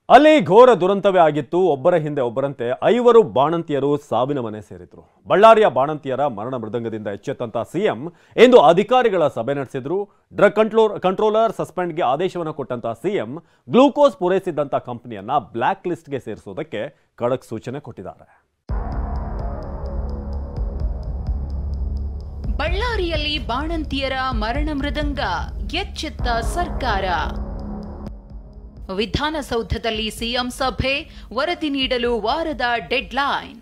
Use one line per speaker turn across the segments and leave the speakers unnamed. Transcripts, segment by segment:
ಅಲ್ಲಿ ಘೋರ ದುರಂತವೇ ಆಗಿತ್ತು. ಒಬ್ಬರ ಹಿಂದೆ ಒಬ್ಬರಂತೆ 5 ಬಾಣಂತಿಯರು ಸಾವಿನ ಮನೆ ಸೇರಿದ್ರು. ಬಳ್ಳಾರಿಯ ಬಾಣಂತಿಯರ ಮರಣ ಮೃದಂಗದಿಂದ ಎಚ್ಚೆತ್ತಂತ ಸಿಎಂ ಇಂದು ಅಧಿಕಾರಿಗಳ ಸಭೆ ನಡೆಸಿದ್ರು. ಡ್ರಗ್ ಕಂಟ್ರೋಲರ್ ಸಸ್ಪೆಂಡ್ಗೆ ಆದೇಶವನ್ನು ಕೊಟ್ಟಂತ ಸಿಎಂ ಗ್ಲೂಕೋಸ್ ಪೂರೈಸಿದ್ದಂತ ಕಂಪನಿಯನ್ನ ಬ್ಲಾಕ್ ಲಿಸ್ಟ್ಗೆ ಸೇರಿಸೋದಕ್ಕೆ ಖಡಕ್ ಸೂಚನೆ ಕೊಟ್ಟಿದ್ದಾರೆ.
ಬಳ್ಳಾರಿಯಲ್ಲಿ ಬಾಣಂತಿಯರ ಮರಣ ಮೃದಂಗ, ಎಚ್ಚೆತ್ತ ಸರ್ಕಾರ. ವಿಧಾನಸೌಧದಲ್ಲಿ ಸಿಎಂ ಸಭೆ, ವರದಿ ನೀಡಲು ವಾರದ ಡೆಡ್ಲೈನ್.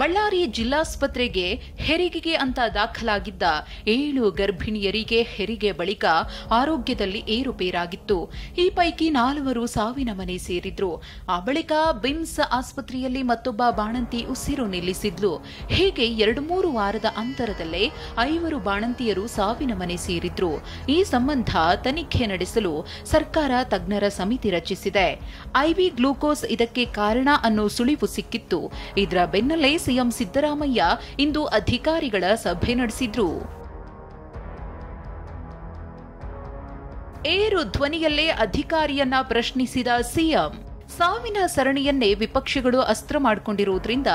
ಬಳ್ಳಾರಿ ಜಿಲ್ಲಾಸ್ಪತ್ರೆಗೆ ಹೆರಿಗೆಗೆ ಅಂತ ದಾಖಲಾಗಿದ್ದ 7 ಗರ್ಭಿಣಿಯರಿಗೆ ಹೆರಿಗೆ ಬಳಿಕ ಆರೋಗ್ಯದಲ್ಲಿ ಏರುಪೇರಾಗಿತ್ತು. ಈ ಪೈಕಿ 4 ಸಾವಿನ ಮನೆ ಸೇರಿದ್ರು. ಆ ಬಳಿಕ ಬಿಮ್ಸ್ ಆಸ್ಪತ್ರೆಯಲ್ಲಿ ಮತ್ತೊಬ್ಬ ಬಾಣಂತಿ ಉಸಿರು ನಿಲ್ಲಿಸಿದ್ಲು. ಹೀಗೆ 2-3 ವಾರದ ಅಂತರದಲ್ಲೇ 5 ಬಾಣಂತಿಯರು ಸಾವಿನ ಮನೆ ಸೇರಿದ್ರು. ಈ ಸಂಬಂಧ ತನಿಖೆ ನಡೆಸಲು ಸರ್ಕಾರ ತಜ್ಞರ ಸಮಿತಿ ರಚಿಸಿದೆ. IV ಗ್ಲೂಕೋಸ್ ಇದಕ್ಕೆ ಕಾರಣ ಅನ್ನೋ ಸುಳಿವು ಸಿಕ್ಕಿತ್ತು. ಇದರ ಬೆನ್ನಲ್ಲೇ ಸಿಎಂ ಸಿದ್ದರಾಮಯ್ಯ ಇಂದು ಅಧಿಕಾರಿಗಳ ಸಭೆ ನಡೆಸಿದ್ರು. ಏರು ಧ್ವನಿಯಲ್ಲೇ ಅಧಿಕಾರಿಯನ್ನ ಪ್ರಶ್ನಿಸಿದ ಸಿಎಂ, ಸಾವಿನ ಸರಣಿಯನ್ನೇ ವಿಪಕ್ಷಗಳು ಅಸ್ತ್ರ ಮಾಡಿಕೊಂಡಿರುವುದರಿಂದ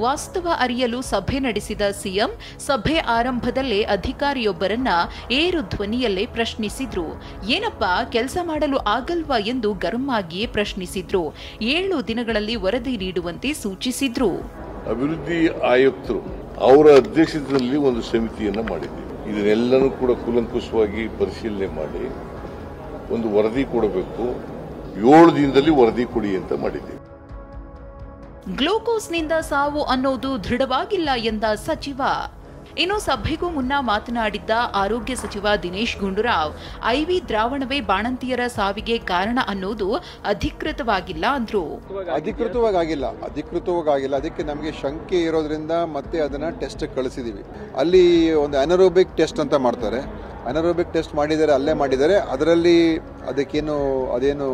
ವಾಸ್ತವ ಅರಿಯಲು ಸಭೆ ನಡೆಸಿದ ಸಿಎಂ ಸಭೆ ಆರಂಭದಲ್ಲೇ ಅಧಿಕಾರಿಯೊಬ್ಬರನ್ನ ಏರು ಧ್ವನಿಯಲ್ಲೇ ಪ್ರಶ್ನಿಸಿದ್ರು. ಏನಪ್ಪಾ ಕೆಲಸ ಮಾಡಲು ಆಗಲ್ವಾ ಎಂದು ಗರಂ ಆಗಿಯೇ ಪ್ರಶ್ನಿಸಿದ್ರು. 7 ದಿನಗಳಲ್ಲಿ ವರದಿ ನೀಡುವಂತೆ ಸೂಚಿಸಿದ್ರು.
ಅಭಿವೃದ್ಧಿ ಆಯುಕ್ತರು ಅವರ ಅಧ್ಯಕ್ಷತೆಯಲ್ಲಿ ಒಂದು ಸಮಿತಿಯನ್ನ ಮಾಡಿದ್ದೀವಿ. ಇದನ್ನೆಲ್ಲನೂ ಕೂಡ ಕೂಲಂಕುಷವಾಗಿ ಪರಿಶೀಲನೆ ಮಾಡಿ ಒಂದು ವರದಿ ಕೊಡಬೇಕು. 7 ದಿನದಲ್ಲಿ ವರದಿ ಕೊಡಿ ಅಂತ ಮಾಡಿದ್ದೀವಿ.
ಗ್ಲೂಕೋಸ್ನಿಂದ ಸಾವು ಅನ್ನೋದು ದೃಢವಾಗಿಲ್ಲ ಎಂದ ಸಚಿವ. ಇನ್ನು ಸಭೆಗೂ ಮುನ್ನ ಮಾತನಾಡಿದ್ದ ಆರೋಗ್ಯ ಸಚಿವ ದಿನೇಶ್ ಗುಂಡೂರಾವ್, IV ದ್ರಾವಣವೇ ಬಾಣಂತಿಯರ ಸಾವಿಗೆ ಕಾರಣ ಅನ್ನೋದು ಅಧಿಕೃತವಾಗಿಲ್ಲ ಅಂದ್ರು.
ಅಧಿಕೃತವಾಗಿಲ್ಲ. ಅದಕ್ಕೆ ನಮಗೆ ಶಂಕೆ ಇರೋದ್ರಿಂದ ಮತ್ತೆ ಅದನ್ನ ಟೆಸ್ಟ್ ಕಳಿಸಿದೀವಿ. ಅಲ್ಲಿ ಒಂದು ಅನರೋಬಿಕ್ ಟೆಸ್ಟ್ ಅಂತ ಮಾಡ್ತಾರೆ. ಅನರೋಬಿಕ್ ಟೆಸ್ಟ್ ಅಲ್ಲೇ ಮಾಡಿದ್ದಾರೆ. ಅದರಲ್ಲಿ ಅದೇನು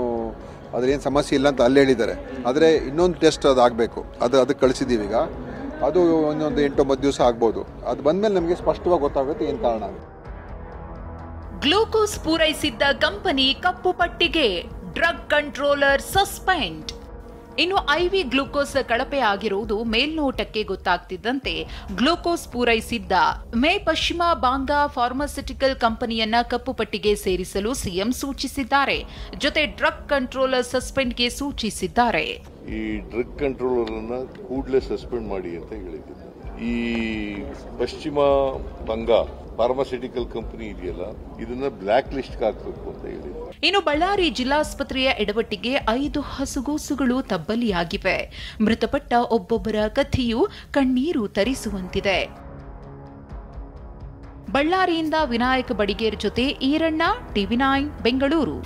ಸಮಸ್ಯೆ ಇಲ್ಲ ಅಂತ ಅಲ್ಲಿ ಹೇಳಿದ್ದಾರೆ. ಆದರೆ ಇನ್ನೊಂದು ಟೆಸ್ಟ್ ಅದಾಗಬೇಕು. ಅದಕ್ಕೆ ಕಳಿಸಿದ್ದೀವಿ. ಈಗ ಅದು ಇನ್ನೊಂದು 8-9 ದಿವಸ ಆಗ್ಬೋದು. ಅದು ಬಂದ್ಮೇಲೆ ನಮಗೆ ಸ್ಪಷ್ಟವಾಗಿ ಗೊತ್ತಾಗುತ್ತೆ ಏನು ಕಾರಣ.
ಗ್ಲೂಕೋಸ್ ಪೂರೈಸಿದ್ದ ಕಂಪನಿ ಕಪ್ಪು ಪಟ್ಟಿಗೆ, ಡ್ರಗ್ ಕಂಟ್ರೋಲರ್ ಸಸ್ಪೆಂಡ್. ಇನ್ನು IV ಗ್ಲೂಕೋಸ್ ಕಳಪೆ ಆಗಿರುವುದು ಮೇಲ್ನೋಟಕ್ಕೆ ಗೊತ್ತಾಗ್ತಿದ್ದಂತೆ ಗ್ಲೂಕೋಸ್ ಪೂರೈಸಿದ್ದ ಪಶ್ಚಿಮ ಬಾಂಗಾ ಫಾರ್ಮಾಸ್ಯೂಟಿಕಲ್ ಕಂಪನಿಯನ್ನ ಕಪ್ಪು ಪಟ್ಟಿಗೆ ಸೇರಿಸಲು ಸಿಎಂ ಸೂಚಿಸಿದ್ದಾರೆ. ಜೊತೆ ಡ್ರಗ್ ಕಂಟ್ರೋಲರ್ ಸಸ್ಪೆಂಡ್ಗೆ ಸೂಚಿಸಿದ್ದಾರೆ.
ಈ ಡ್ರಗ್ ಕಂಟ್ರೋಲರ್ ಅನ್ನ ಕೂಡಲೇ ಸಸ್ಪೆಂಡ್ ಮಾಡಿ ಅಂತ ಹೇಳಿದ್ದೀನಿ. ಈ ಪಶ್ಚಿಮ ಬಂಗಾ ಫಾರ್ಮಾಸ್ಯೂಟಿಕಲ್ ಕಂಪನಿ ಇದೆಯಲ್ಲ, ಇದನ್ನ ಬ್ಲಾಕ್ ಲಿಸ್ಟ್ ಹಾಕಬೇಕು ಅಂತ ಹೇಳಿದ್ರು.
ಇನ್ನು ಬಳ್ಳಾರಿ ಜಿಲ್ಲಾಸ್ಪತ್ರೆಯ ಎಡವಟ್ಟಿಗೆ 5 ಹಸುಗೂಸುಗಳು ತಬ್ಬಲಿಯಾಗಿವೆ. ಮೃತಪಟ್ಟ ಒಬ್ಬೊಬ್ಬರ ಕಥೆಯು ಕಣ್ಣೀರು ತರಿಸುವಂತಿದೆ. ಬಳ್ಳಾರಿಯಿಂದ ವಿನಾಯಕ್ ಬಡಿಗೇರ್ ಜೊತೆ ಈರಣ್ಣ, TV9 ಬೆಂಗಳೂರು.